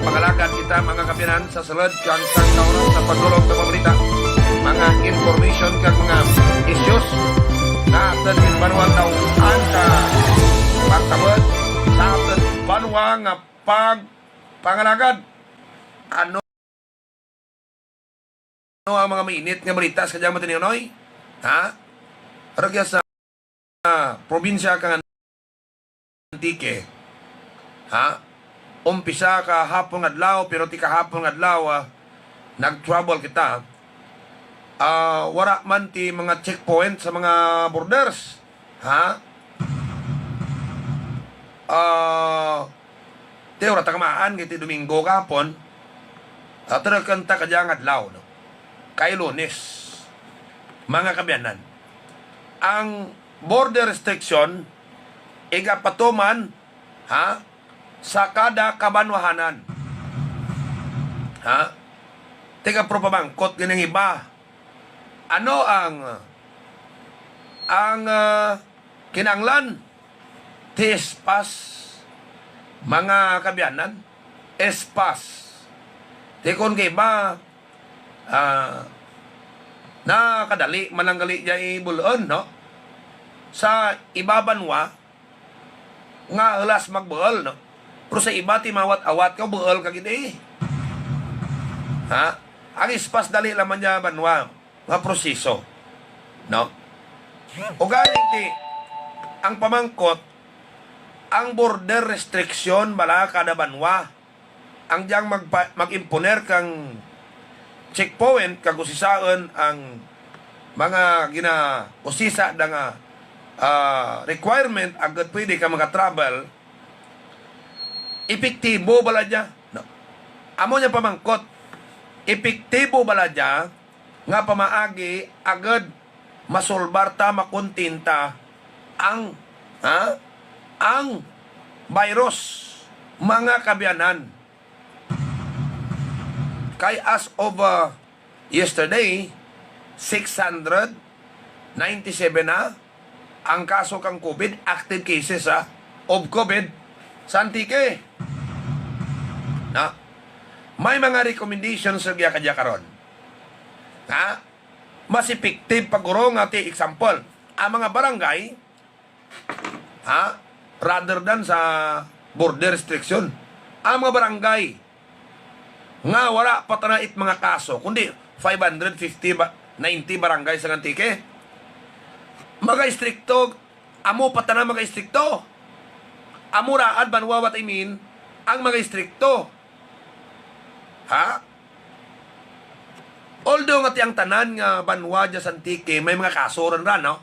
Pangalagan kita mga kapinan sa sulod kang sangkauran sa pagdulog sa paborita. Mga information kang mga issues na atin banwang nauan ka pagtabot sa atin banwang nga pangalagan. Ano ang mga mainit nga balita sa kadyang matiniunoy? Ha? Ragya sa probinsya kang Antique. Ha? Umpisa ka hapon adlaw pero ti kahapon adlaw nag-trouble kita. Wala man ti mga checkpoint sa mga borders. Ha? Teora takamaan kiti Domingo kahapon. Tarakan ta kadyang adlaw no. Kay Lunes. Mga kabyanan. Ang border restriction igapatuman ha sa kada kabanwahanan. Ha? Teka pro pamangkot ganang iba. Ano ang kinanglan? Tispas. Mga kabyanan. Espas. Tekon kay ba na kadali mananggali jay bulon no? Sa ibabanwa nga alas magbuol no? Pero sa iba ti mawat-awat ka buol ka gidi. Ha? Ang ispas dali laman niya banwa nga proseso. No? O galing ti ang pamangkot ang border restriction bala kada banwa ang diyang mag-imponer kang checkpoint kagusisaan ang mga usisa da nga requirement agad pwede ka maka-travel epektibo bala dya no. Amo niya pamangkot epektibo bala dya nga pamaagi agad masolbarta makuntinta ang ang virus mga kabyanan kay as of yesterday 697 na ang kaso kang COVID, active cases of COVID sa Antique. Na? May mga recommendations sa kadya karon. Ha? Mas effective paguro nga ti example. Ang mga barangay, ha? Rather than sa border restriction, ang mga barangay nga wala patanait mga kaso, kundi 590 barangay sa Antique. Mga-istrikto, amo patana mga-istrikto. Amo raad banwa what I mean, ang mga-istrikto. Ha? Although nga tiyang tanan nga banwa dya sa Antique, may mga kaso rin no?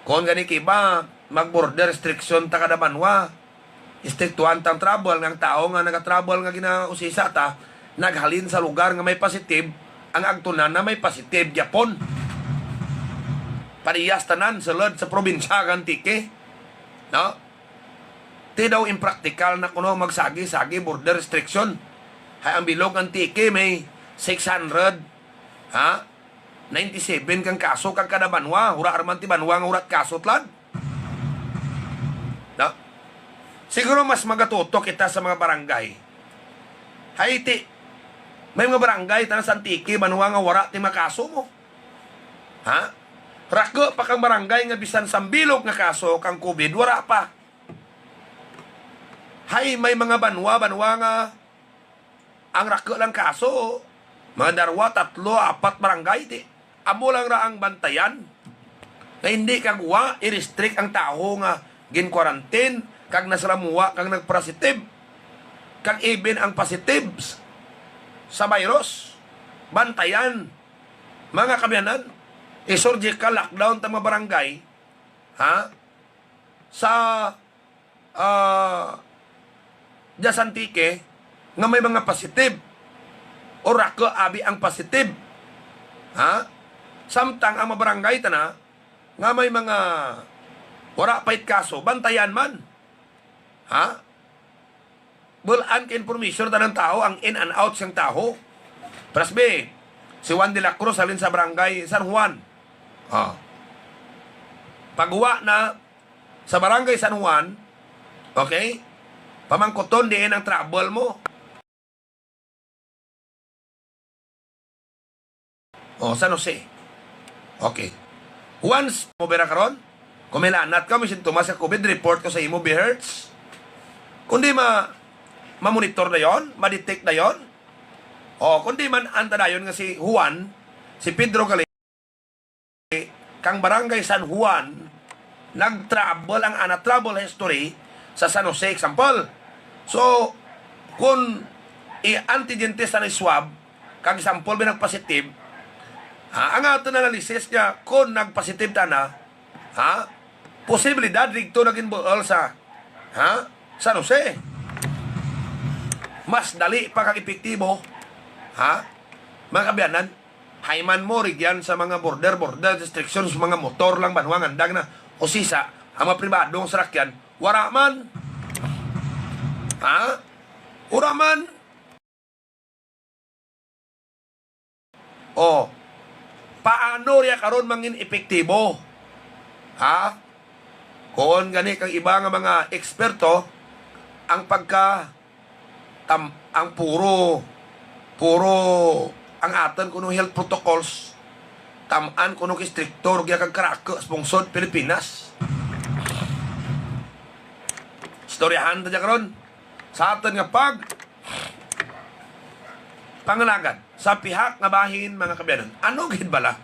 Kung gani kiba, mag-border restriction ta kada banwa, istriktuan tang travel, ng tao nga nag-travel nga ginausisa ta, naghalin sa lugar nga may positive, ang agtunan na may positive Japon. Parehas tanan sa lod sa probinsya ng Antique. No? Ti daw impractical na kuno magsagi-sagi border restriction. Hay ang bilog Antique may 600 97 kang kaso kang kada banwa. Hura arman ti banwa nga hurat kaso tlan. No? Siguro mas magatuto kita sa mga barangay. Hay ti may mga barangay tanan sa Antique banwa nga wara ti makaso mo. Ha? Rako pa kang barangay nga bisan sambilog nga kaso kang COVID, wala pa. Hay, may mga banwa nga ang rako lang kaso, mga darwa, 3, 4 barangay, di. Amo lang ra ang bantayan. Na hindi kag wa, i-restrict ang tao nga gin-quarantine, kag nasalamuwa, kag nag-positive. Kag even ang positives sa virus. Bantayan. Mga kabyanan, i-surgical lockdown ta mga barangay ha sa dya sa Antique nga may mga positive o rako abi ang positive ha samtang ang mga barangay tana nga may mga wala pait kaso bantayan man ha bulan ka information ta ng tao ang in and out siyang tao prasbe si Juan de la Cruz alin sa barangay San Juan. Pagwa na sa barangay San Juan, okay? Pamangkoton diin ang travel mo. O, San Jose. Okay. Once mo bera karon, kung may lanat ka, may sintomas sa COVID, report ko sa imo, BHERTS. Kundi ma-monitor na yon, ma-detect na yon. O, kundi man anta na yon nga si Juan, si Pedro Gali, kang barangay San Juan, nag-travel ang travel history sa San Jose, example. So, kung i-antigen test na swab, kang example, binag-positive, ang ato na analysis niya, kung nag-positive na, posibilidad dito naging buol sa San Jose. Mas dali pa kang epektibo, mga kabiyanan, hayman mo rigyan sa mga border restrictions, mga motor lang banwangan, dag na, o sisa, ang mga pribadong sarakyan, wara man. Wara man. O, paano riya karon mangin epektibo? Kung gani kang iba nga mga eksperto, ang ang puro ang aton kuno health protocols tamaan kuno strictor kag karako sponsor Pilipinas. Storyahan ta karon sa aton nga pangalagan sa pihak nga bahin, mga kabiyanan. Ano gid bala?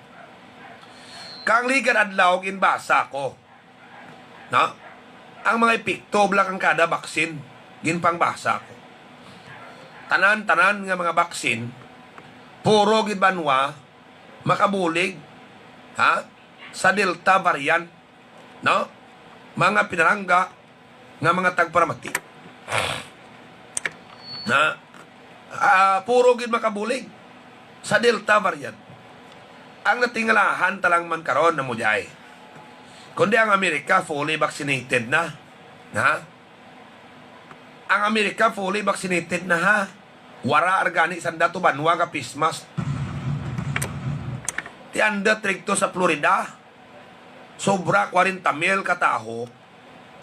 Kang ligan adlaw ginbasa ko. No? Ang mga epekto bala kang kada baksin ginpangbasa ko. Tanan-tanan nga mga baksin puro gid banwa makabulig sa Delta variant, no? Mga pinarangga nga mga tagparamati. Puro gid makabulig sa Delta variant. Ang natingalahan talang man karon na mujay. Kundi ang Amerika fully vaccinated na. Ang Amerika fully vaccinated na Wara argani sanda to banwa ka pismas. Ti anda trikto sa Florida. Sobra 40,000 kataho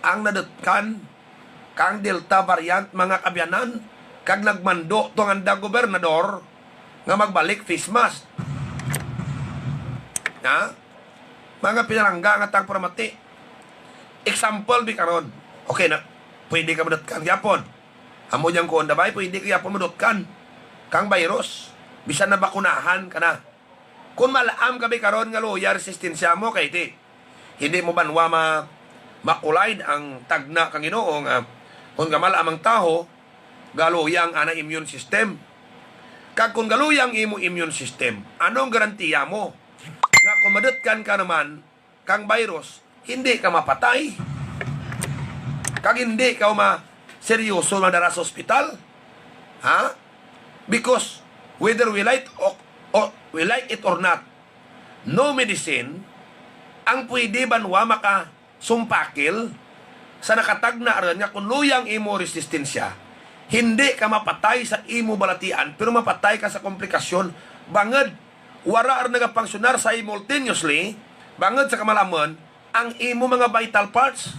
ang nadutkan kang Delta variant, mga kabyanan. Kag nagmando to ang gobernador nga magbalik face mask. Mga pinarangga nga tang paramati. Example bi karon. Okay na, pwede ka madutkan gyapon. Amo diyang kuon dabay, pwede ka gyapon madutkan kang virus. Bisan na bakunahan ka na. Kung malaam ka bi karon nga loya resistensya mo kay ti. Hindi mo banwa makulaid ang tagna kang Ginoo nga kung malaam ang taho galuyang ana immune system. Kag kung galuyang imo immune system, anong garantiya mo na kung madutkan ka naman kang virus, hindi ka mapatay? Kag hindi ka seryoso na dara sa ospital? Because whether we like it or not, no medicine ang pwede banwa makasumpakil sa nakatagna aron nga kung luyang imo resistensya. Hindi ka mapatay sa imo balatian, pero mapatay ka sa komplikasyon. Bangad, wara ar nagapangsunar simultaneously, bangad sa kamalaman, ang imo mga vital parts.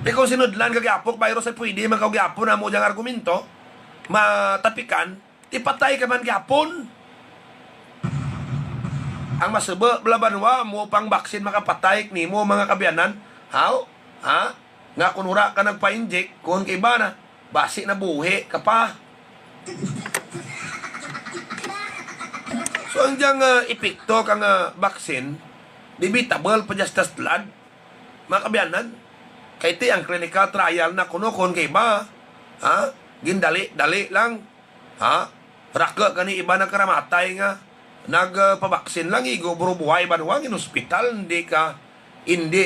Di kung sinudlan kagapok, virus ay pwede magkagapon na mo diyang argumento, matapikan, ipatay ka man gapon. Ang masubo, blabanwa, mo pang baksin makapatay ni mo mga kabyanan. How? Nga kunura ka nagpa-inject, kung kaiba na, basi na buhi ka pa. So, ang diyang epekto kang baksin, debatable pa just as blood, mga kabyanan. Kaya iti ang clinical trial na kuno kung kaiba, gindali-dali lang, raka ka ni iba na karamatay nga, nagpabaksin lang, igubro buhay ba nuwang in hospital, hindi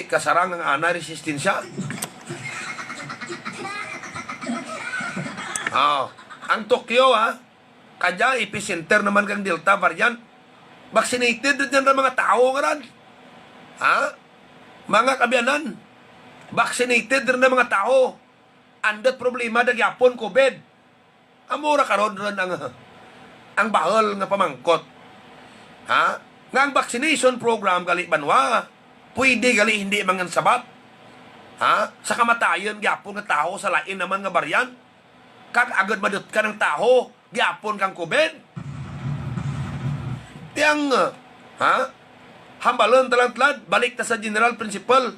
ka sarang ang ana resistensya. Ang Tokyo, kadya epicenter naman kang Delta variant. Vaccinated din na mga tao nga ran. Mga kabyanan, vaccinated din na mga tao. Andat problema nagyapon COVID. Amura karon ron ang bahol nga pamangkot. Nga ang vaccination program gali banwa, pwede gali hindi mangan sabat. Sa kamatayon gyapon nga tao sa lain naman nga variant. Kag agad madut ka ng taho, gyapon kang COVID. Tiyang, hambalon talantlad, balik ta sa general principle.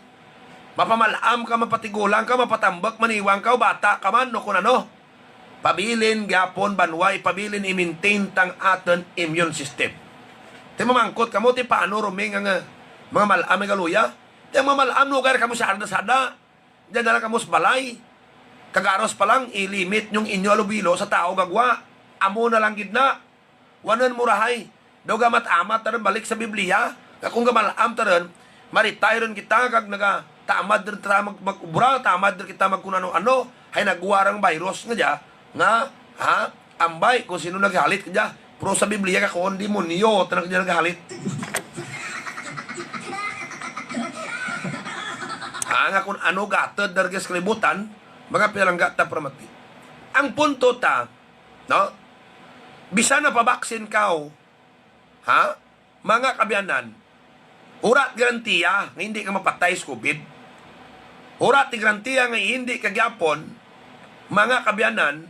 Mapamalam ka, mapatigulang ka, mapatambak, maniwang ka, bata ka man, no kung ano. Pabilin, gapon, banway, pabilin, i-maintain tang aton immune system. Ti mamangkot kamo, ti paano ruming ang mga malam, mga luya. Ti mga malam, lugar kamo sa arda-sada. Diyan na lang kamo sa balay. Kagaros pa lang, ilimit yung inyo alubilo sa tao gagwa. Amo na lang gidna. Wanan murahay. Daw gamat amat taran balik sa Biblia. Kung gamalam taran, maritay rin kita kag naga tamad rin kita mag-ubra, tamad rin kita magkunano-ano. Hay nagwarang virus nga dya. Nga, ambay, kung sino naghalit ka dya. Pero sa Biblia ka kung demonyo, tanang ka naghalit. Nga kung ano gatod dargas kalibutan, mga pinalangga ta pramati. Ang punto ta, no? Bisa na pabaksin kao, mga kabyanan, urat garantiya nga hindi ka mapatay sa COVID. Urat garantiya nga hindi ka gyapon, mga kabyanan,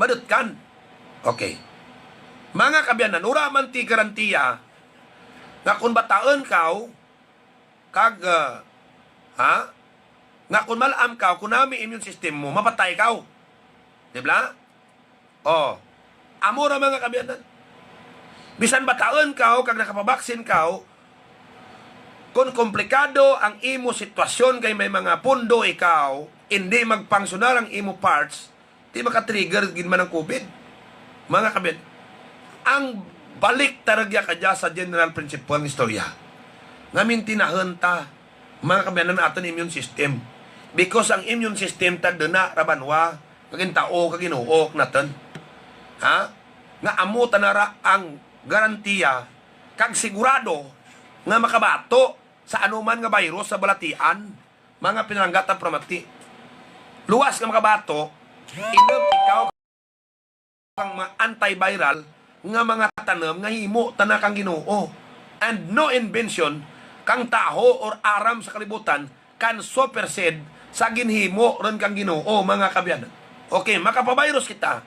madutkan. Okay. Mga kabyanan, ura man ti garantiya nga kung bataon kao, kag, nga kung malam kao, kung nami immune system mo, mapatay kao. Diba? Amora mga kabyanan. Bisan bataon kao, kag nakapabaksin kao, kung komplikado ang imo sitwasyon kay may mga pundo ikaw, hindi magpangsunar ang imo parts, di makatrigger gin man ang COVID. Mga kabyanan, ang balik taragya kadya sa general principle ng istorya. Ngamin tinahon ta, mga kabyanan aton immune system. Because ang immune system ta na rabanwa, kagin tao, kagin uok natin. Nga amo tanara ang garantiya, kag sigurado, nga makabato sa anuman nga virus sa balatian, mga pinalanggat ang pramati. Luwas nga makabato, inom ikaw kang mga antiviral nga mga tanom nga himo tanak ang Ginoo. And no invention kang taho or aram sa kalibutan kan supersede sa ginhimo ron kang Ginoo, mga kabyanan. Okay, makapavirus kita,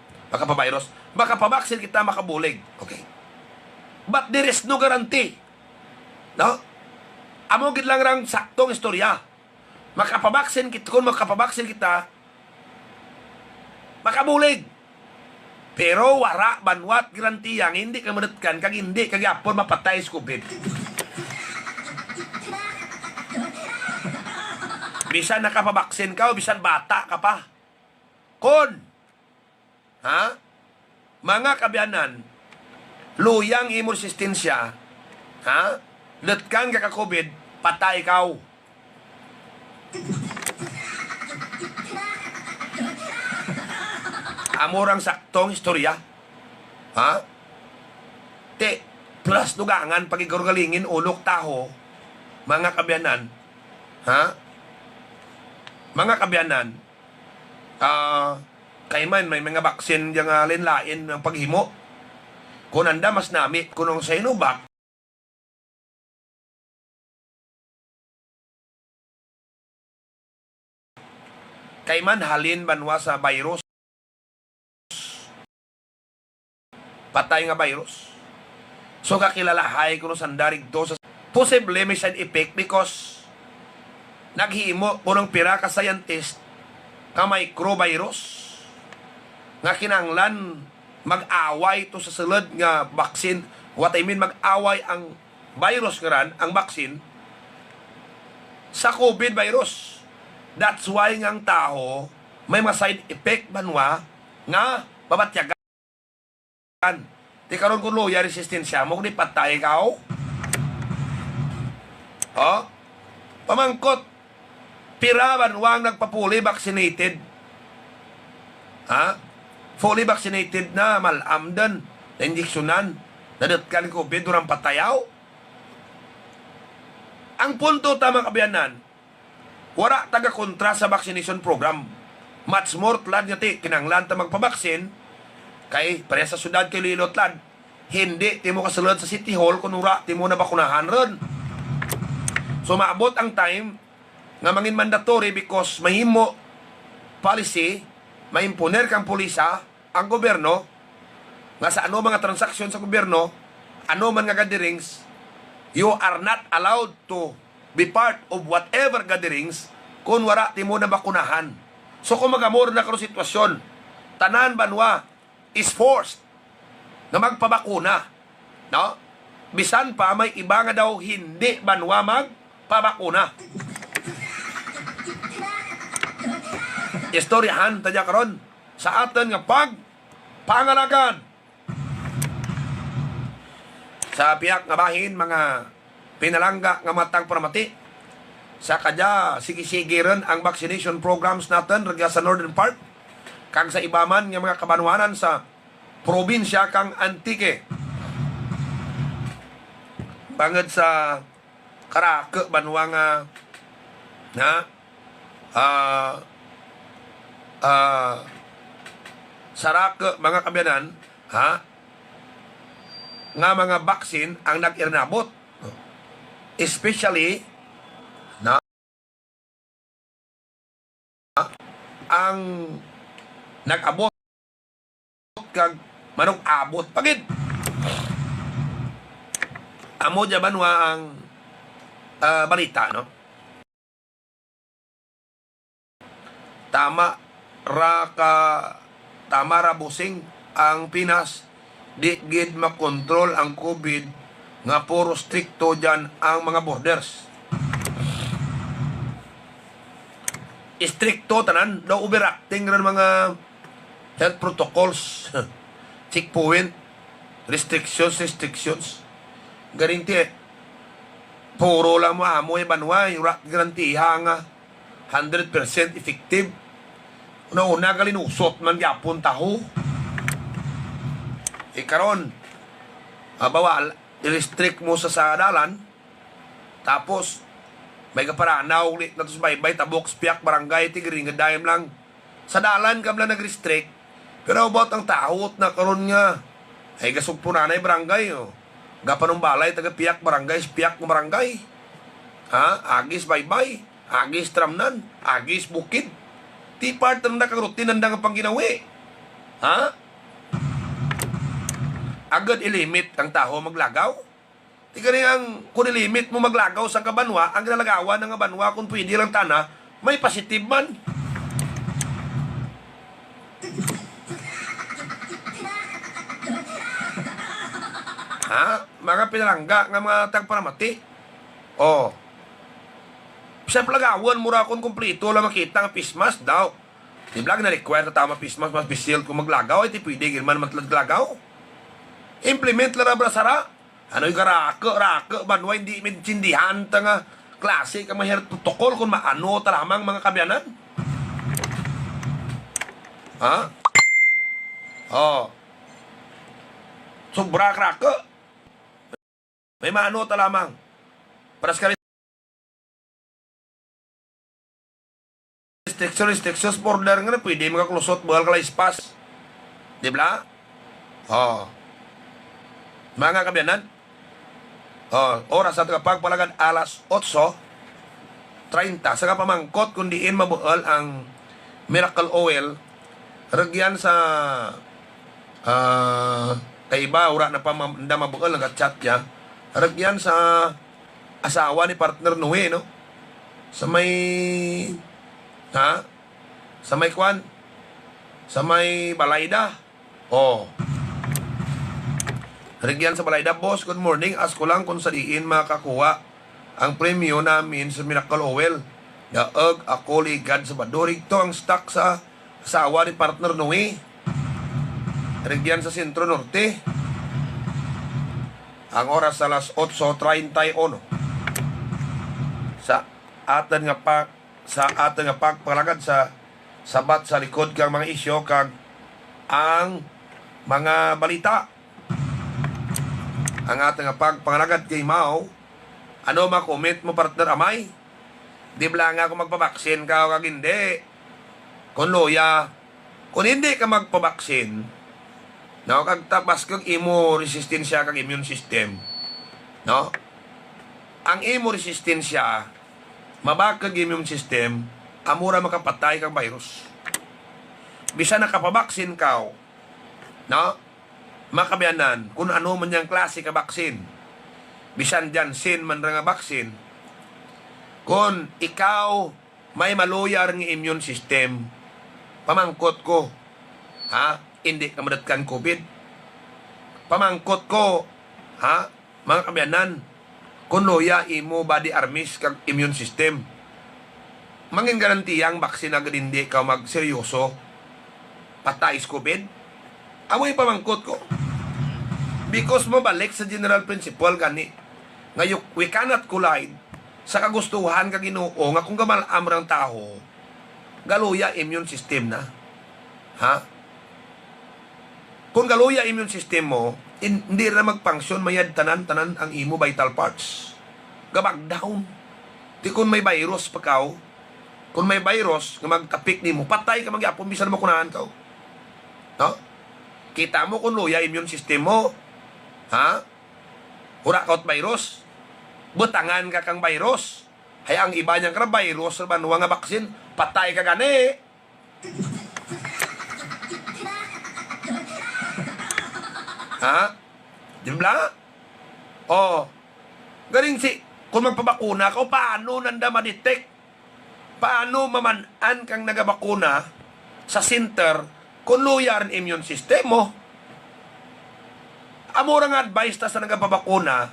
makapabaksin kita, makabulig. Okay. But there is no guarantee. No? Amo gid lang rang saktong istorya. Makapabaksin kita, kung makapabaksin kita, makabulig. Pero wara banwat garantiyang hindi ka madutkan kag hindi kag yapon mapatay sa COVID. Bisan nakapabaksin ka o bisan bata ka pa. Kon, mga kabyanan, luyang imo resistensya, lutkan ka COVID, patay ikaw. Amorang saktong istorya. Plus dugangan, pagigurgalingin, ulok taho, mga kabyanan, mga kabyanan, kay man may mga baksin yung linlain ng paghimo. Kung anda mas nami, kung sa Sinovac, kay man halin banwa sa virus, patay nga virus. So kakilalahay kung sandarig to sa posible may side effect because naghimo kunong pira ka scientist ka microvirus nga kinanglan mag-away to sa sulod nga vaccine. What I mean, mag-away ang virus karan, ang vaccine sa COVID virus. That's why ngang tao may mga side effect banwa nga babatyagan. Di karon kung luya resistensya mo, kung di patay ka pamangkot, pira banwang nagpapuli vaccinated. Fully vaccinated na, malamdan, na injeksyonan, nadutkan COVID, durang patayaw. Ang punto tamang kabayanan, wala taga-kontra sa vaccination program. Much more tlad nga ti, kinanglan ta magpabaksin, kay pareha sa syudad kay Lilot lad, hindi ti mo kasulod sa City Hall kunura ti mo na bakunahan ron. So maabot ang time nga mangin mandatory because mahimo policy, maimponer kang pulisa ang gobyerno nga sa ano mga transaksyon sa gobyerno, ano man nga gatherings, you are not allowed to be part of whatever gatherings kung wala ti mo na bakunahan. So kung magamor na karon sitwasyon, tanan banwa is forced na magpabakuna, no? Bisan pa may iba nga daw hindi banwa magpabakuna. Istoryahan tadya karon sa aton nga pangalagan sa piyak nga bahin mga pinalangga nga matang pramati sa kadya sige-sige rin ang vaccination programs natin regya sa northern part kang sa ibaman nga mga kabanwanan sa probinsya kang Antique bangod sa Karake banwa nga Sarake mga kabyanan nga mga baksin ang nag-irnabot, especially na ang nag-abot kag manong abot pagid amo dya banwa ang balita, no? Tama ra busing ang Pinas di gid makontrol ang COVID nga puro stricto dyan ang mga borders. Stricto tanan, no overacting rin mga health protocols, checkpoint, restrictions. Garanti puro lang mo amoy banwa, yung garantiha nga 100% effective. Una galinusot man gyapon taho. Karon bawal i-restrict mo sa dalan tapos may kaparanaw ulit na to sa baybay tabok spiak barangay tigring dayem lang sa dalan kam lang nag-restrict pero about ang tahot na karon nga ay gasog po nanay barangay gapanong balay taga piyak barangay spiak mo barangay agis baybay agis tramnan agis bukid ti part ng nakarutin ang pang ginawi agad ilimit ang tao maglagaw. Tika rin ang kung ilimit mo maglagaw sa kabanwa, ang ginalagawan ng kabanwa kung pwede lang tana, may positive man. Mga pinalangga nga mga tagparamati. Sa plagawan mo ra kung kumplito lang makita ang pismas daw. Di blag na require na tama pismas, mas bisil kung maglagaw, iti pwede gilman matlagaw. Implement lang na sara. Ano yung rake, banwa, hindi medsindihan ta nga klase ka mahirap protokol kung maano talamang mga kabyanan. Sobra rake. May maano talamang. Paras ka restrictions border nga na pwede magkaklusot buhal ka lang ispas. Di ba? Mga kabyanan, oras at kapagpalagan alas 8:30 sa kapamangkot kung diin mabuol ang miracle oil ragyan sa kaiba ura na pamanda mabuol nag-chat niya ragyan sa asawa ni partner Noe no sa may sa may kwan sa may Balayda Rigyan sa Balayda, boss, good morning. Ask ko lang kung saliin makakuha ang premyo namin sa Miracle Oil. Daag ako ligad sa Badurig. Ito ang stock sa asawa ni partner Noe. Rigyan sa Sentro Norte. Ang oras sa alas 8:31. Sa atin nga pagpalagad sa sabat sa likod kang mga isyo kag ang mga balita. Ang ating pagpangalagad kay Mao, ano makomment mo partner amay? Di ba nga kung magpabaksin ka o kag hindi? Kung loya, kung hindi ka magpabaksin, no, kag tapas kag imo resistensya kag immune system, no? Ang imo resistensya, mabag kag immune system, amura makapatay kang virus. Bisa nakapabaksin ka, No? Makabianan, kung ano man yung klase ka baksin, bisan Janssen man nga baksin, kung ikaw may maluyar ng immune system, pamangkot ko, ha? Hindi ka madatkan COVID. Pamangkot ko, ha? Mga kabianan, kung loya imo body armies kag immune system, mangin garantiyang baksin agad hindi ka magseryoso, patay sa COVID. Amoy pamangkot ko. Because mabalik sa general principle gani, ngayon, we cannot collide sa kagustuhan ka Ginoo nga kung gamalam rang tao, galuya immune system na. Ha? Kung galuya immune system mo, hindi na magpangsyon, mayad tanan-tanan ang imo vital parts. Gabag down. Di kung may virus pa kao, kung may virus nga magtapik ni mo, patay ka magyapon, bisan mo kunahan kao. No? Kita mo kung luya immune system mo, ha? Hura kaut virus, butangan ka kang virus. Hay ang iba niyang ka virus sa banwa nga baksin, patay ka gani. Ha? Di ba? Oh. Galing kung magpabakuna ka, paano nanda ma-detect? Paano mamanan kang nagabakuna sa center kung luya ang immune system mo? Amurang advice ta sa nagapabakuna,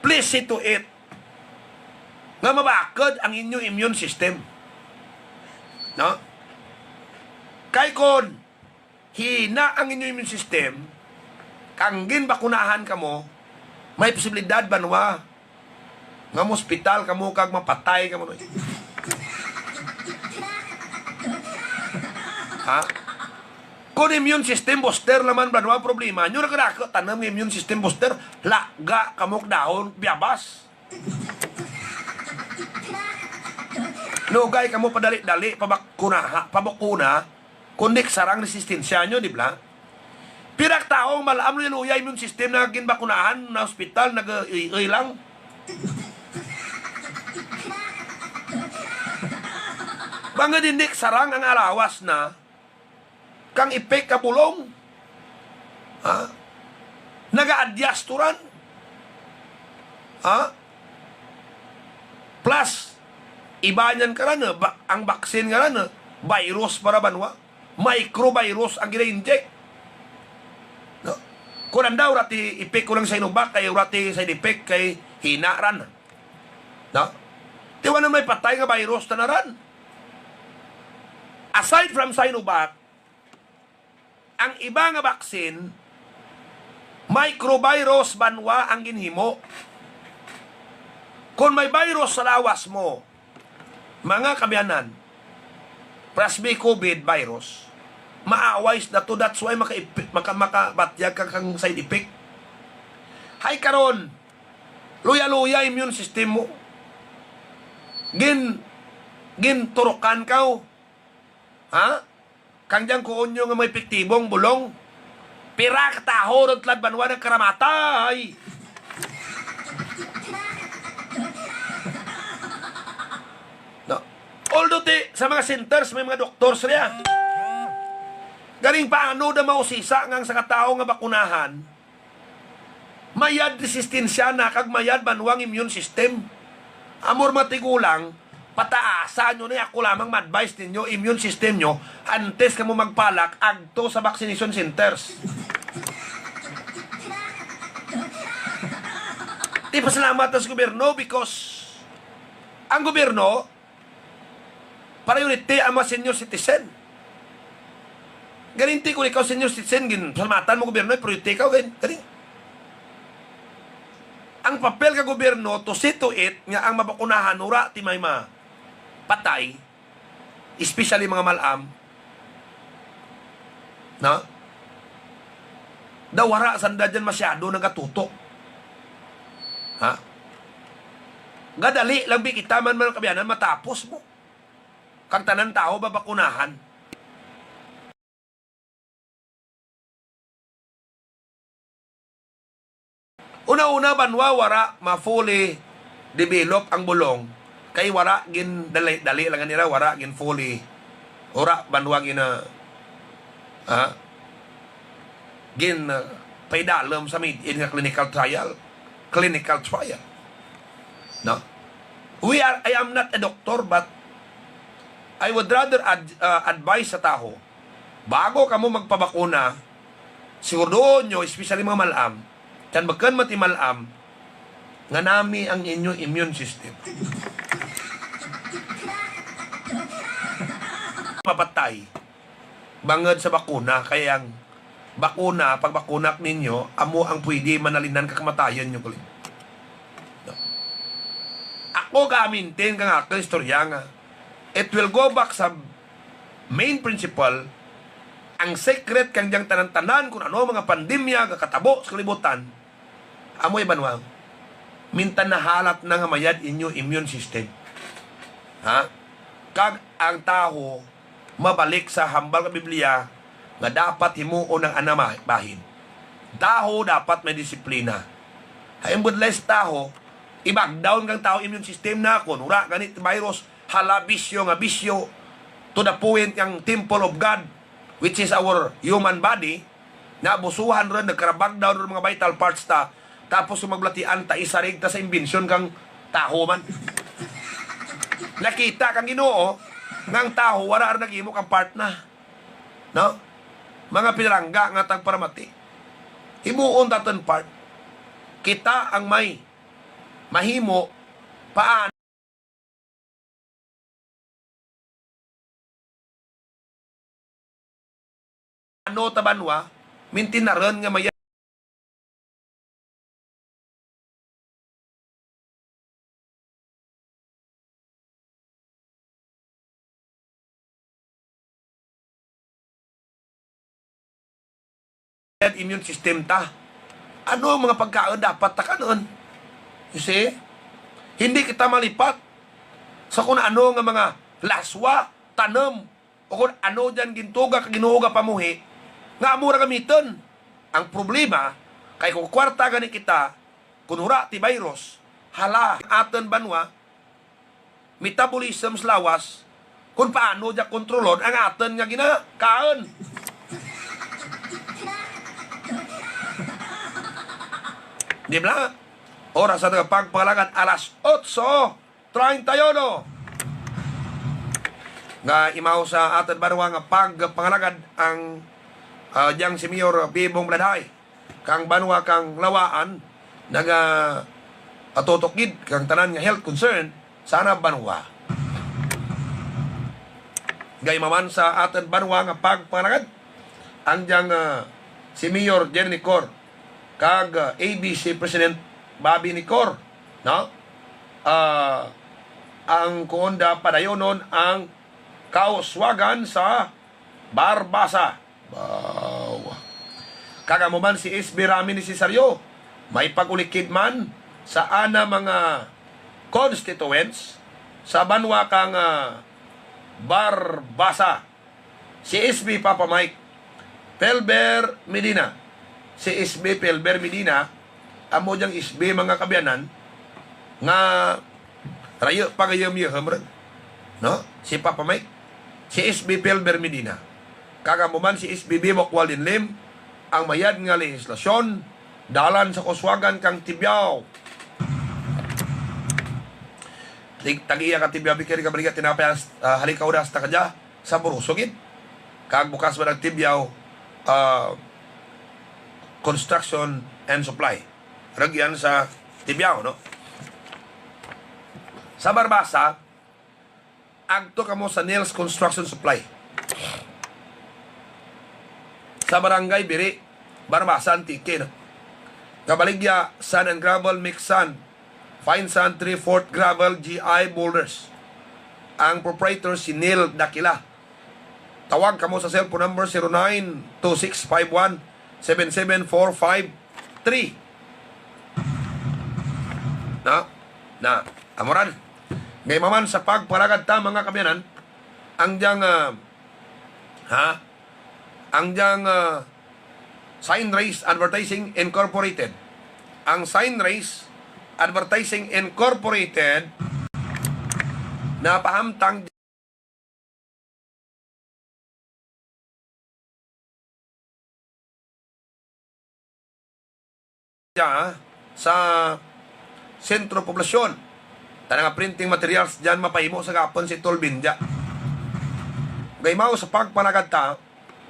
please see to it nga mabakod ang inyong immune system. No? Kay kon hina ang inyong immune system, kanggin bakunahan ka mo, may posibilidad banwa nga mo hospital ka mo kag mapatay ka mo. Ha? Kung immune system booster naman banwa problema nyo nakarako tanam ng immune system booster laga kamok dahon biyabas. Nugay kamo padali-dali pabakuna kundi sarang resistensya nyo, di ba? Pirak taong malaam nyo luya immune system na ginbakunahan na hospital nag-ilang. Banga dindik sarang ang alawas na kang ipek ka pulong. Ha? Naga-adyasturan. Ha? Plus, iba niyan ka rin, ang baksin nga rin, virus para banwa. Microvirus ang gina-inject. No? Kung daw, rati ipek ko lang sa inubak, kay rati sa inipek, kay hinaran. No? Tiwa na may patay nga virus na naran. Aside from Sinovac, ang iba nga baksin, microvirus banwa ang ginhimo. Kung may virus sa lawas mo, mga kabiyanan, plus may COVID virus, maaways na to, that's why makabatyag ka kang side effect. Hay karon, luya-luya immune system mo. Turukan ka. Ha? Kang diyang kuon nyo nga may epektibong bulong. Pira kataho ron tlad banwa ng karamatay. No. Although sa mga centers may mga doktors riya. Galing paano na mausisa ngang sa katao nga bakunahan, mayad resistensya na kag mayad banwang immune system. Amor matigulang, pataasa nyo na ako lamang ma-advise ninyo, immune system nyo, antes ka mo magpalak, agto sa vaccination centers. Di pasalamat sa gobyerno because ang gobyerno, priority ang mga senior citizen. Galinti kung ikaw senior citizen, salamatan mo gobyerno, priority ikaw, galing. Ang papel ka gobyerno, to see to it, nga ang mabakunahan, ura, timay patay, especially mga malam, no? Dawara sanda dyan masyado nagatutok. Ha? Gadali lang kita man kabiyanan matapos mo. Kang tanan tao babakunahan. Una-una banwa wara ma-fully develop ang bulong. Kay wara gin dali lang nila wara gin fully ora banwa gina gin paidalom sa made-in nga clinical trial. No? I am not a doctor, but I would rather advise sa tao, bago ka mo magpabakuna, siguro nyo, especially mga malam, kan bakan mati malam, nga nami ang inyong immune system. Mapatay, bangad sa bakuna, kaya ang bakuna, pag bakunak ninyo, amo ang pwede manalinan kakamatayan nyo kulit. No. Ako kamintin ka nga, istorya nga, it will go back sa main principle, ang secret kang diyang tanan-tanan kung ano mga pandemya, kakatabo sa kalibutan, amoy banwang, mintan na halat na nga mayad inyo immune system. Ha? Kag ang tao, mabalik sa hambal ka Biblia, nga dapat himuon ng anamahin. Taho dapat may disiplina. Haimbod less taho, i-backdown kang tao immune system na ako, nura, ganit virus, hala bisyo nga bisyo, to the point yung temple of God, which is our human body, na busuhan rin, nagkarabagdown rin mga vital parts ta, tapos sumaglatian ta, isarig ta sa imbensyon kang taho man. Nakita kang Ginoo, ngang taho, wala rin nag-imo kang part na. No? Mga pinarangga nga tagparamati. Himuon tatan part. Kita ang may mahimo paano tabanwa, mintin na rin nga may immune system ta. Ano ang mga pagkaon dapat takanon? You see? Hindi kita malipat sa kung ano nga mga laswa, tanom, o kung ano dyan gintuga, ginuhuga pamuhi, nga amura gamiton. Ang problema, kay kung kwarta gani kita, kunura ti virus, hala, aton banwa, metabolism lawas, kung paano dyan kontrolon ang aton nga ginakaon. Di ba? Oras sa pagpangalagan, alas 8:31. Nga imaw sa aton barwa nga pagpangalagad ang diyang si Mayor Bibong Bladay. Kang banwa kang lawaan, naga atutokid kang tanan nga health concern, sana banwa. Gay maman sa aton banwa nga pagpangalagad, ang diyang si Mayor Jenny Cor, kag ABC President Bobby Nicor, no? Ang kuonda padayonon ang kauswagan sa Barbasa. Kagamuman si SB Rami ni Cesario, may pagulikid man sa ana mga constituents sa banwa kang Barbasa. Si SB Papa Mike Pelber Medina, si SB Pelber Medina, amo diyang SB mga kabyanan, nga rayo pagayam-yaham rin. No? Si Papa Mike, si SB Pelber Medina. Kagamuman si SB Bibok Waldin ang mayad nga legislasyon, dalan sa kuswagan kang Tibiao. Tagiya ka Tibiao, bikiri ka balikat, tinapay halikaw na hasta kadya sa burusogin. Kag bukas ba ng Tibiao, construction and supply. Ragyan sa Tibiao, no? Sa Barbasa, agto kamo sa Nels Construction Supply. Sa Barangay Biri, Barbasa, Antique, no? Kabaligya, Sand and Gravel, Mixed Sand, Fine Sand, 3/4 Gravel, GI Boulders. Ang proprietor si Neil Dakila. Tawag kamo sa cellphone number 092651-77453. Na, amoran. Ngay maman sa pagpalagad ta mga kabyanan, ang diyang Sign Race Advertising Incorporated. Ang Sign Race Advertising Incorporated na pahamtang siya sa sentro poblasyon. Tanang printing materials dyan mapahimo sa gapon si Tolbinja. Gaymaw sa pagpanagad ta,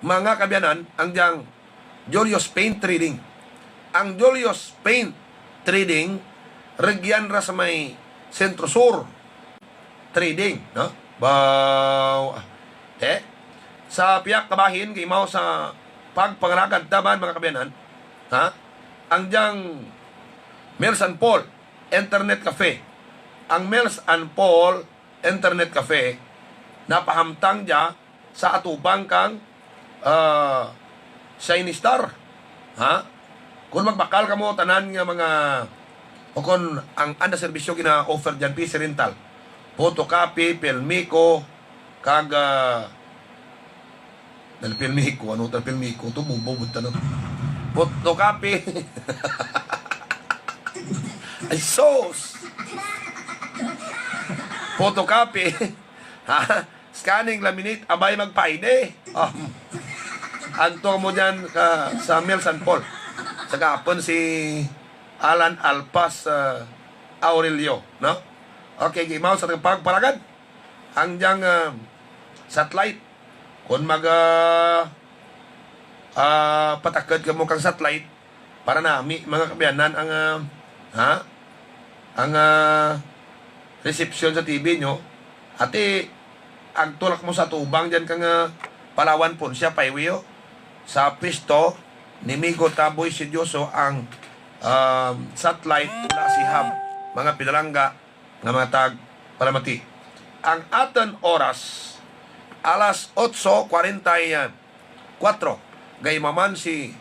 mga kabyanan, ang diyang Julius Paint Trading. Ang Julius Paint Trading, regyan ra sa may Sentro Sur Trading, no? Sa piyak kabahin, gaymaw sa pagpanagad taman mga kabyanan, ha? Ang diyang Mills and Paul Internet Cafe. Ang Mills and Paul Internet Cafe napahamtang dia sa atubang kang Shiny Star. Ha? Kung magbakal ka mo tanan nga mga o kung ang anda serbisyo gina-offer dyan, PC Rental, photocopy, Filmico, kag Filmico, ano tal Filmico, ito bububot na photocopy. Ay, sos! Photocopy. Ha? Scanning, laminate, abay magpaide. Oh. Anto mo dyan sa Mills and Paul. Sa kapon si Alan Alpas Aurelio. No? Okay, gimaw sa pagparagad. Ang diyang satellite. Kung patakad ka mo kang satellite, para nami mga kabyanan ang reception sa TV nyo, ati ang tulak mo sa tubang dyan kang Palawan po siya paiwiyo sa pisto ni Migo Taboy Sidyoso ang satellite na si Hub mga pinalangga nga mga tag palamati. Ang aton oras alas 8:44 gaymaman si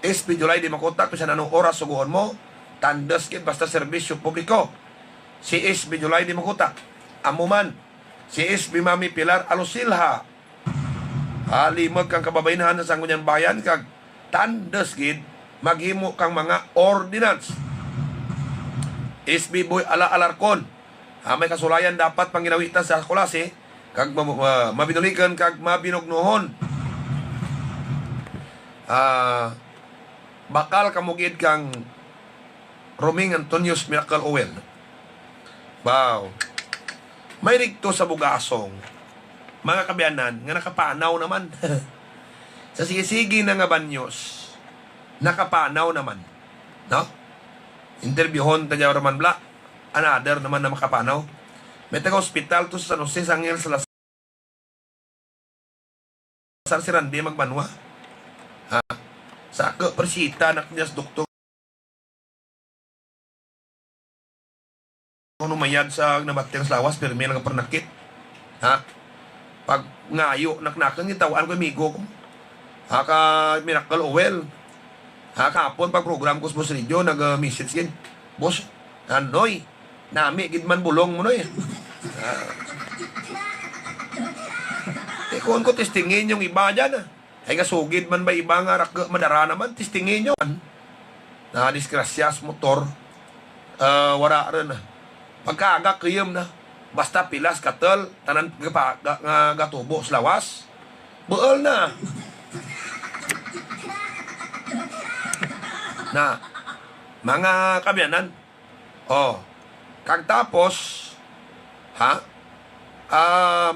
SB Julay di makontak kung saan anong oras suguhon mo, tandas kit basta serbisyo publiko. Si SB Julay di makontak. Amuman, si SB Mami Pilar Alusilha. Limag kang kababainahan sa sangunyan bayan, kag tandas kit maghimo kang mga ordinance. SB Boy Ala Alarcon. May kasulayan dapat panginawitan sa kulase, kag mabinulikan kag mabinugnohon. Bakal kamugid kang Roming Antonius Miracle Oil. Wow. May rigto sa bugasong mga kabyanan nga nakapanaw naman. Sa sigisigi na nga banyos nakapanaw naman, no? Interviewon ta Roman Bla, another naman na makapanaw. May taga hospital to sa San Jose Sangil sa Lasar si Randy magbanwa. Sa persita anak niya sa doktor kung mayad sa nabating sa lawas pero may lang pernakit. Ha? Pag ngayo naknakan gitawan ko amigo ko. Ka Miracle Oil. Kapon pag program ko sa Boss Radio nag-message gin. Boss, anoy, nami gid man bulong mo noy. Kung ko testingin yung iba dyan ay kasugid man ba iba nga madara naman, testingin nyo. Na disgrasyas motor, wala rin pagkaagak kayam na, basta pilas katel, tanan nga gatubo sa lawas, buol na. Na, mga kabyanan, kag tapos,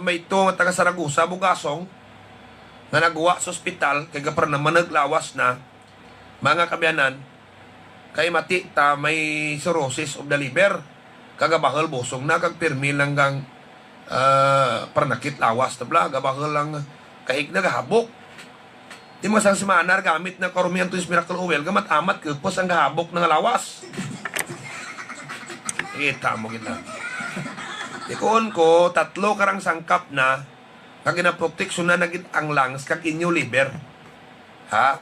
may ito nga taga Saragusa, Bugasong, na nagwa sa ospital, kaya para naman naglawas na, mga kabyanan, kay mati ta may cirrhosis of the liver, kagabahal bosong na, kagpirmi lang gang parnakit lawas, tabla, gabahal lang kahig nagahabok. Di mo sang simanar gamit na karumihan to is Miracle Oil, gamat amat kagpos ang gahabok ng lawas. Kita mo kita. Ikoon ko, 3 karang sangkap na kag ginaproteksyon na naging ang lungs kag inyo liver. Ha?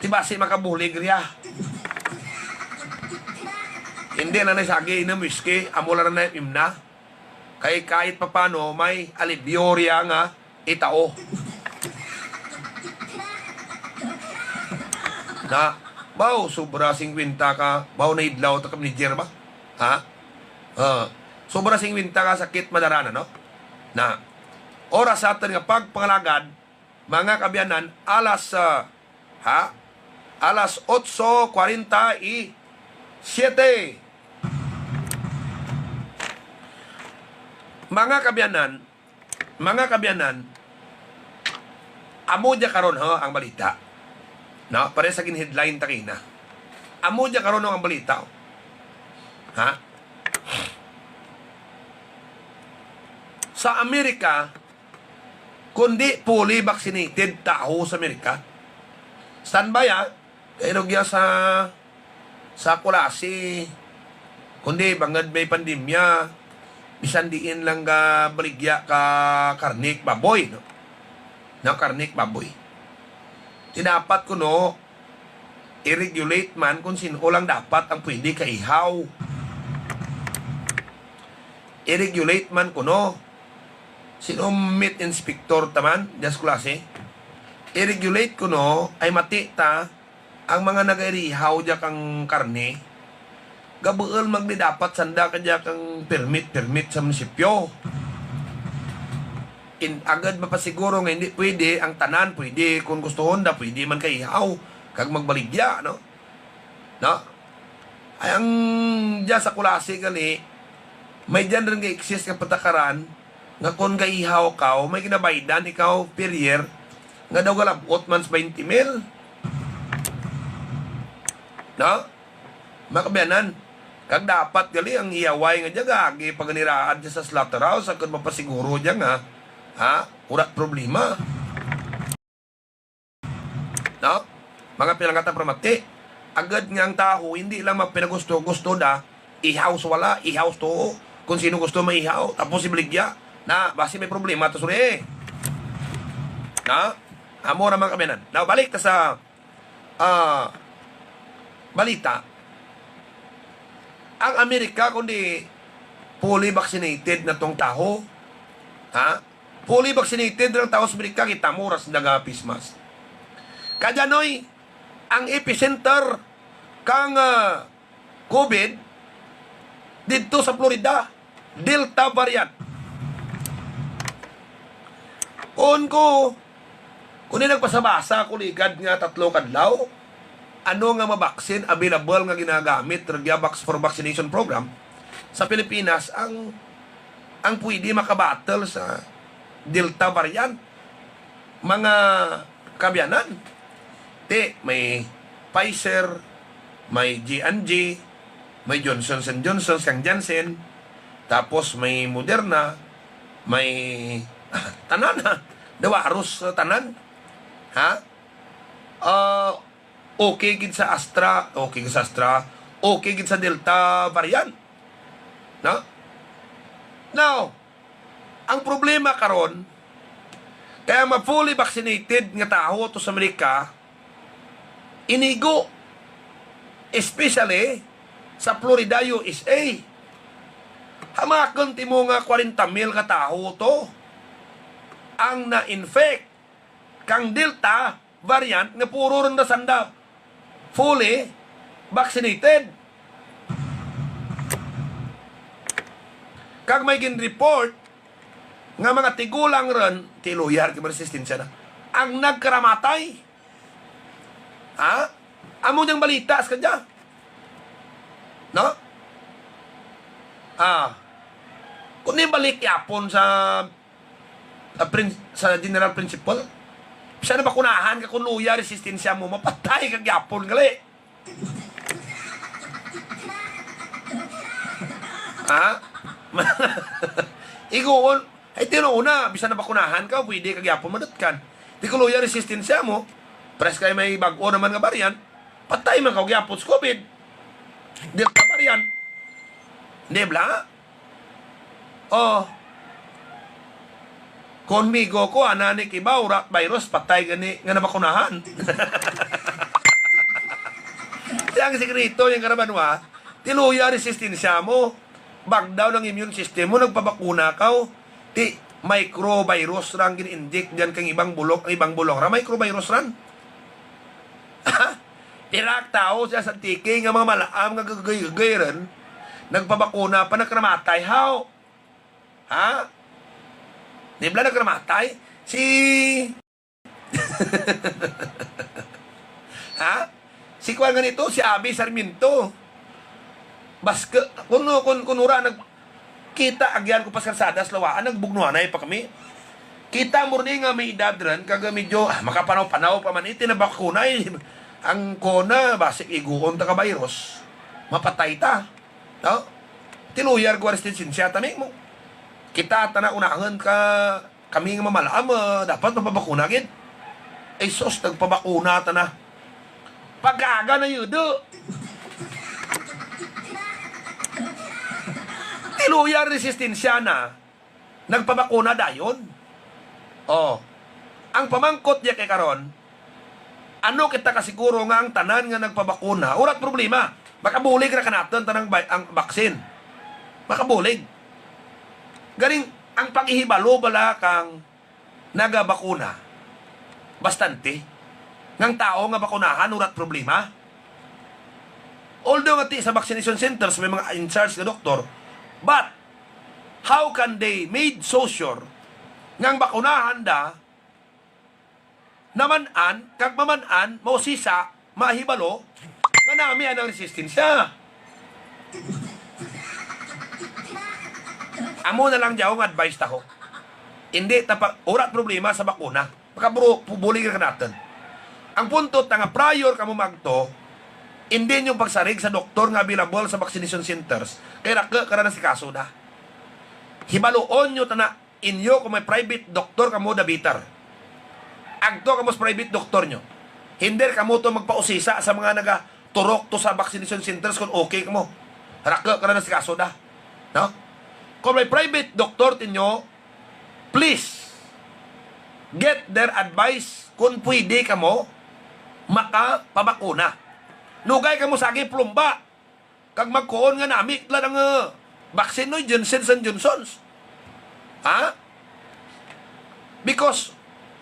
Diba si makabulig riya? Hindi na naisagi na whiskey, amula na imna. Kay kahit papano may alibyo riya nga itao. Na, baw, sobra 50 ka, baw na idlaw ta kam ni Jerba. Ha? Sobra 50 ka sakit madarana, no? Na, oras sa atin nga pagpangalagad, mga kabyanan, alas alas 8:47. Mga kabyanan, amo dya karon ho ang balita. No, pare sa headline takina. Amo dya karon ho ang balita. Ha? Sa Amerika, kundi fully vaccinated tao sa Amerika. Standby ha? Kainog ya sa kulasi. Kundi bangad may pandemya, bisan diin lang ka baligya ka karnik baboy, no? Na karnik baboy. Tinapat ko no, i-regulate man kung sino lang dapat ang pwede kaihaw. I-regulate man ko no, sino meat inspector taman, das klase. I-regulate ko no, ay matita ang mga nag-irihaw dya kang karne. Gabuel magni dapat sanda kanya kang permit sa munisipyo. Agad mapasiguro nga hindi pwede, ang tanan pwede, kung gusto honda, pwede man kaihaw, kag magbaligya, no? No? Ay, ang dyan sa kulasi gali, may dyan rin ka-exist ka patakaran, nga kung kaihaw ka, may kinabaydan ikaw per year, nga daw galabot man sa 20 mil. No? Makabianan, kag dapat gali ang iyaway nga dyan, agi paganiraan dyan sa slaughterhouse, kung mapasiguro dyan nga, ha? Urat problema. No? Mga pinangatan pramati, agad nga ang tao, hindi lang mapinagusto-gusto da, ihaw sa wala, ihaw to, kung sino gusto maihaw, tapos ibligya, na, basi may problema, to suri. Na? Amo na mga kaminan. Now, balik ka sa, balita. Ang Amerika, kundi fully vaccinated na tong tao, ha? Fully vaccinated ng tao sa Amerika, kita mo, ras nag-pismas. Kadanoy, ang epicenter kang COVID dito sa Florida, Delta variant. Kung nagpasabasa, kuligad nga 3 kadlaw, ano nga mabaksin available nga ginagamit Regabax for vaccination program sa Pilipinas ang pwede makabattle sa Delta variant. Mga kabyanan, may Pfizer, may J&J, may Johnson & Johnson, kang Janssen, tapos may Moderna, may tanan ha, dawaros tanan, ha? Okay gid sa Astra, okay gid sa Delta variant. No? Now, ang problema karon, kaya ma-fully vaccinated nga tao to sa Amerika, inigo, especially sa Florida, USA. Hamakon ti mo nga 40,000 ka tao to ang na-infect kang Delta variant nga puro ron na sanda fully vaccinated. Kag may gin-report nga mga tigulang ron, tiluyar, resistensya na, ang nagkaramatay. Ha? Amo niyang balita sa kanya. No? Kung balik yapon sa general principle, bisa na bakunahan ka kung luya, resistensya mo, mapatay kag yapon gali. Ha? Iguon, ay tinuuna, bisa na bakunahan ka, pwede kag yapon madatkan. Di ko luya, resistensya mo, pres kay may bago naman nga variant, patay man kag yapon sa COVID. Delta variant. Hindi bla? Konmigo ko, ananik iba, rat virus, patay gani, nga nabakunahan. Ang sekreto yung karabanwa, tiluya resistensya mo, back down ang immune system mo, nagpabakuna ka, ti microvirus rang gin-inject dyan kang ibang bulok ra, microvirus ran. Tirak tao siya sa tiki, nga mga malaam, nga gagay rin, nagpabakuna pa, nakramatay, how? Ha? Di ba nakramatay? Ha? Si Kuan ganito, si Abi Sarmiento. Baske, kunura, kita agyan ko pas kalsada, lawaan, nagbugnuanay pa kami. Kita murni nga may edad rin, kaga medyo, makapanaw-panaw pa man, itinabakuna, ang kona, basik iguon ta ka virus, mapatay ta. No? Tiluyar ko aristin siya, tamik mo. Kita tana unahan ka, kami nga mamalaam, dapat mapabakuna gid. Ay sos, nagpabakuna ta na. Pag-aga na yudo. Tiluyar resistensya na, nagpabakuna dayon. Oh, ang pamangkot niya kay karon, ano kita kasiguro nga ang tanan nga nagpabakuna, urat problema, makabulig na kanaton tanang ang baksin. Makabulig. Garing, ang pag-ihibalo bala kang nagabakuna, bastante, ng tao nga bakunahan, urat problema. Although nga sa vaccination centers, may mga in-charge na doktor, but, how can they made so sure ngang bakunahan da namanan, kag mamanan, mausisa, mahibalo, nga nami ang resistensya. Amo na lang jaw nga advice taho. Hindi, urat problema sa bakuna. Makabulig ka natin. Ang punto, nga prior ka mo magto, hindi yung pagsarig sa doktor nga available sa vaccination centers, kaya karana si kaso na. Hibaluon nyo na inyo kung may private doktor kamo da bitar. Agto kamo sa private doktor nyo. Hindi kamo to magpausisa sa mga nagaturok to sa vaccination centers kung okay kamo. Raka karana si kaso na. No? Kung may private doktor tinyo, please get their advice kung pwede kamo makapabakuna. Nugay ka mo sa aking plumba. Kag magkuon nga nami, tla ng vaccine no, Johnson & Johnson's. Ha? Because,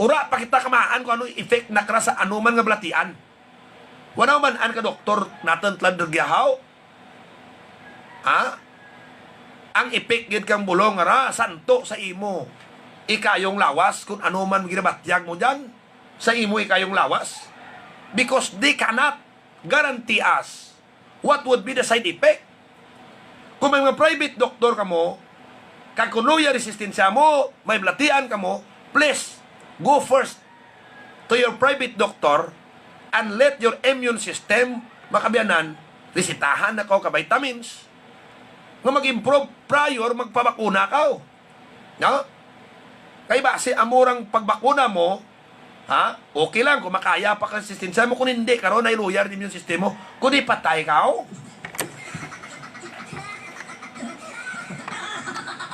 ura, pakita kamaan kung ano effect na kara sa anuman nga blatian. Wala man an ka doktor natin tla dergiyahaw. Ha? Ang effect gid kang bulong nga ra, santo sa imo. Ikayong lawas, kung anuman ginabatyag mo dyan, sa imo ikayong lawas. Because they cannot guarantee us what would be the side effect. Kung may mga private doktor ka mo, kag kunuya resistensya mo, may blatian ka mo, please, go first to your private doctor and let your immune system makabiyanan, resitahan na ka vitamins, nga mag-improve prior magpabakuna ka. No? Kaya ba, si amurang pagbakuna mo, ha? Okay lang kung makaya pa ka resistensya mo. Kung hindi, karon ay luyar din yung sistema mo. Kung di patay ka,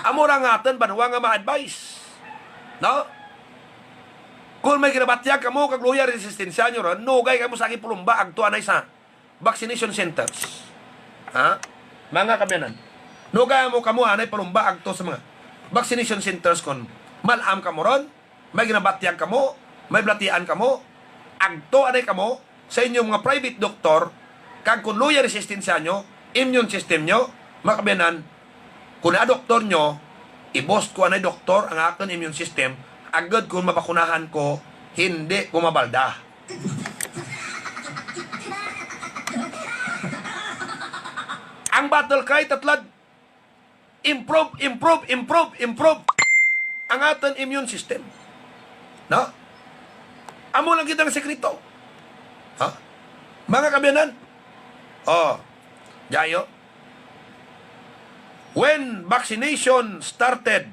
amura nga atin, banwa nga ma-advise. No? Kung may kinabatyag ka mo, kag luyar resistensya nyo ron, nugay ka mo sa aking pulumba, agtuan ay sa vaccination centers. Ha? Mga kabyanan. Nugay mo kamo, anay pulumba, agto sa mga vaccination centers kung malam ka mo ron, may kinabatyag ka mo, may blatian ka mo, agto anay ka mo, sa inyong mga private doktor, kag kung luya resistensya nyo, immune system nyo, makabiyanan, kung na doktor nyo, i-bost ko anay doktor ang aking immune system, agad kung mabakunahan ko, hindi kumabalda. Ang battle cry, tatlad, improve, improve, improve, improve ang ating immune system. No? Amo lang kitang sekreto. Ha? Mga kabyanan. Oh, Jayo. When vaccination started,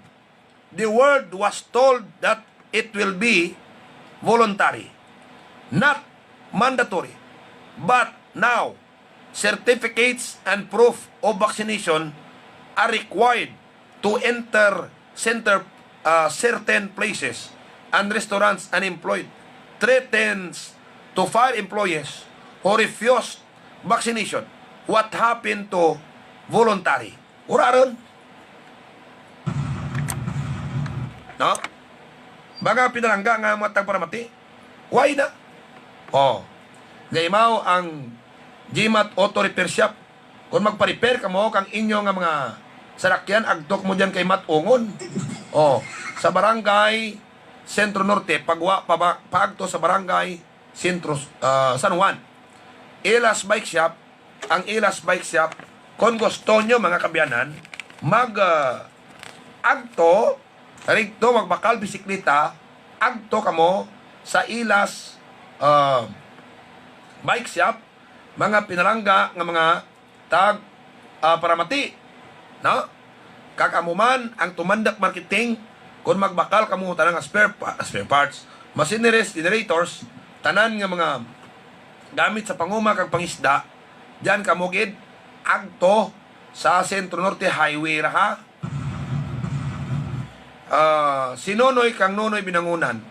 the world was told that it will be voluntary, not mandatory. But now, certificates and proof of vaccination are required to enter certain places and restaurants unemployed threatens to fire employees who refused vaccination. What happened to voluntary? Uraron. No? Baga pinalangga nga matang para mati. Why na? Oh. Gaymaw ang GMAT Auto Repair Shop. Kung magpa-repair ka mo, kang inyo nga mga sarakyan, agtok mo dyan kay Mat Ungon. Oh. Sa barangay Sentro Norte, paagto sa barangay Sentro San Juan. Ilas Bike Shop, ang Ilas Bike Shop, kung gusto nyo mga kabiyanan, agto, rito magbakal bisikleta, agto kamo sa Ilas Bike Shop, mga pinalangga nga mga tag paramati, no? Kakamuman ang tumandak marketing kung magbakal kamo tanang spare parts, machineries, generators, tanan nga mga gamit sa panguma kag pangisda, diyan kamo gid agto sa Sentro Norte Highway ra ha. Sinonoy kang Nonoy Binangunan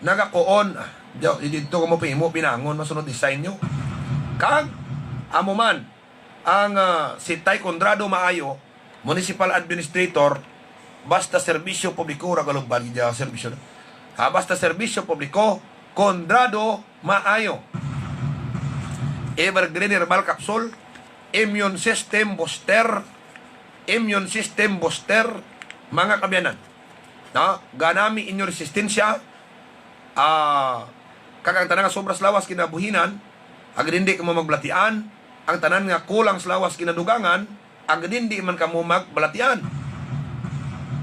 nagakuon dito ko mo pinangon masunod design nyo kag amuman ang si Tay Condrado Maayo, Municipal Administrator, basta serbisyo publiko ra galubad gid serbisyo basta serbisyo publiko Condrado Maayo, Evergreen Herbal Capsule, Immune System Booster, mga kabyanan, no? Ganami inyong resistensya, kakang tanan nga sobras lawas kinabuhinan, agad hindi ka mo maglatian, ang tanan nga kulang sa lawas kinadugangan, agad hindi man ka mo magbalatian.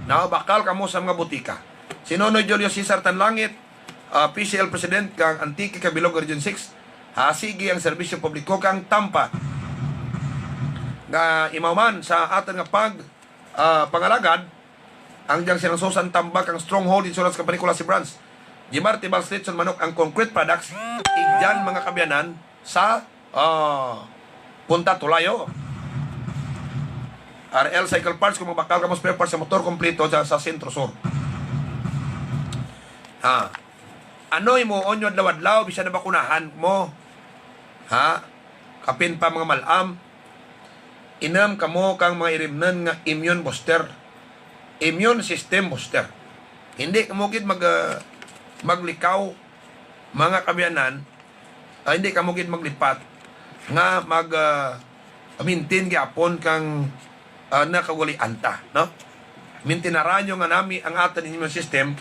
No? Bakal ka mo sa mga butika. Si Nonoy Julio Cesar Tanlangit, PCL President kang Antique Kabilog Region 6, sige ang serbisyo publiko kang Tampa nga imaman sa atin nga pangalagad ang diyang sinangsusan tambak ang Stronghold Insurance Company Kulasi Branch Gimarti Balslitson Manok ang concrete products igyan mga kabyanan sa Punta Tulayo. RL Cycle Parts kung mabakal ka mo spare parts sa motor kompleto sa Sentro Sur. Ano mo onyod lawadlaw bisan na bakunahan mo, kapin pa mga malam, inam kamo kang mga irimnan nga immune booster, immune system booster. Hindi kamo gid maglikaw mga kabyanan, hindi kamo gid maglipat nga maintain gyapon kang nakawali anta, no? Mintinarayo nga nami ang aton immune system,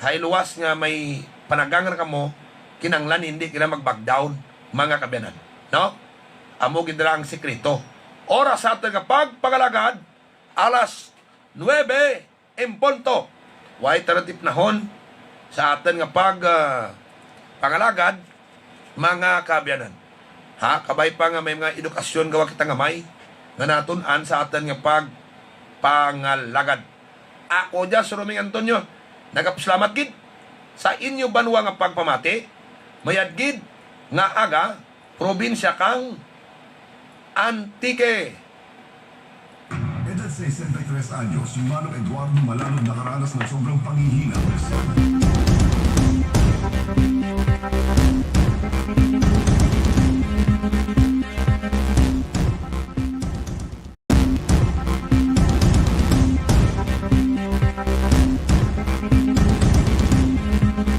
hay luwas nga may panagangan kamo kinanglan hindi kina mag-back down mga kabyanan, no? Amo gid ang sekreto. Oras sa ating pagpagalagad, alas 9 en punto. Way taratip nahon sa ating pangalagad, mga kabyanan. Kabay pa nga may mga edukasyon gawa kita nga may nga natunan sa ating pagpangalagad. Ako dyan, Suruming Antonio, nagapasalamat gid sa inyo banwa nga pagpamati, mayad gid nga aga, probinsya kang Antique. Edad 63 anyos, Manong Eduardo Malalog nakaranas ng sobrang panghihina.